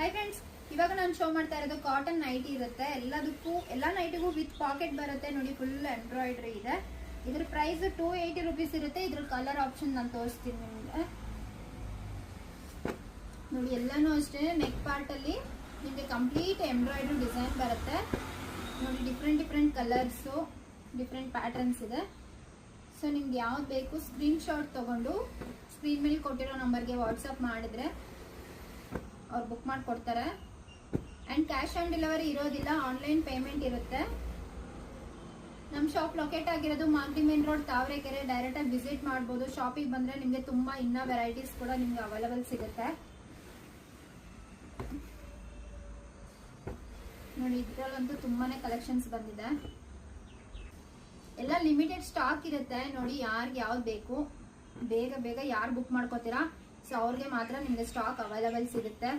Hi friends, ಇವಾಗ ನಾನು show ಮಾಡ್ತಾ ಇರೋದು ಕಾಟನ್ ನೈಟಿ ಇರುತ್ತೆ. ಎಲ್ಲ ನೈಟಿಗೂ ವಿತ್ ಪಾಕೆಟ್ ಬರುತ್ತೆ ನೋಡಿ. ಫುಲ್ ಎಂಬ್ರಾಯ್ಡ್ರಿ ಇದೆ. ಇದ್ರ ಪ್ರೈಸ್ 280 rupees ಇರುತ್ತೆ. ಇದ್ರ ಕಲರ್ ಆಪ್ಷನ್ ನಾನು ತೋರಿಸ್ತೀನಿ ನಿಮಗೆ ನೋಡಿ. ಎಲ್ಲಾನು ಅಷ್ಟೇ ನೆಕ್ ಪಾರ್ಟ್ ಅಲ್ಲಿ ನಿಮಗೆ ಕಂಪ್ಲೀಟ್ ಎಂಬ್ರಾಯ್ಡ್ರಿ ಡಿಸೈನ್ ಬರುತ್ತೆ ನೋಡಿ. ಡಿಫ್ರೆಂಟ್ ಕಲರ್ಸ್, ಡಿಫ್ರೆಂಟ್ ಪ್ಯಾಟರ್ನ್ಸ್ ಇದೆ. ಸೊ ನಿಮ್ಗೆ ಯಾವ್ದು ಬೇಕು ಸ್ಕ್ರೀನ್ ಶಾಟ್ ತಗೊಂಡು ಸ್ಕ್ರೀನ್ ಮೇಲೆ ಕೊಟ್ಟಿರೋ ನಂಬರ್ಗೆ ವಾಟ್ಸಪ್ ಮಾಡಿದ್ರೆ ಅವ್ರು ಬುಕ್ ಮಾಡಿಕೊಡ್ತಾರೆ. ಆ್ಯಂಡ್ ಕ್ಯಾಶ್ ಆನ್ ಡೆಲಿವರಿ ಇರೋದಿಲ್ಲ, ಆನ್ಲೈನ್ ಪೇಮೆಂಟ್ ಇರುತ್ತೆ. ನಮ್ಮ ಶಾಪ್ ಲೊಕೇಟ್ ಆಗಿರೋದು ಮಾಗಡಿ ಮೇನ್ ರೋಡ್, ತಾವರೆಕೆರೆ. ಡೈರೆಕ್ಟಾಗಿ ವಿಸಿಟ್ ಮಾಡ್ಬೋದು. ಶಾಪಿಗೆ ಬಂದರೆ ನಿಮಗೆ ತುಂಬ ಇನ್ನೂ ವೆರೈಟೀಸ್ ಕೂಡ ನಿಮ್ಗೆ ಅವೈಲೇಬಲ್ ಸಿಗುತ್ತೆ ನೋಡಿ. ಇದರಲ್ಲಂತೂ ತುಂಬಾನೇ ಕಲೆಕ್ಷನ್ಸ್ ಬಂದಿದೆ. ಎಲ್ಲ ಲಿಮಿಟೆಡ್ ಸ್ಟಾಕ್ ಇರುತ್ತೆ ನೋಡಿ. ಯಾರಿಗೆ ಯಾವ್ದು ಬೇಕು ಬೇಗ ಯಾರು ಬುಕ್ ಮಾಡ್ಕೋತೀರಾ ಸೊ ಅವ್ರಿಗೆ ಮಾತ್ರ ನಿಮಗೆ ಸ್ಟಾಕ್ ಅವೈಲೇಬಲ್ ಸಿಗುತ್ತೆ.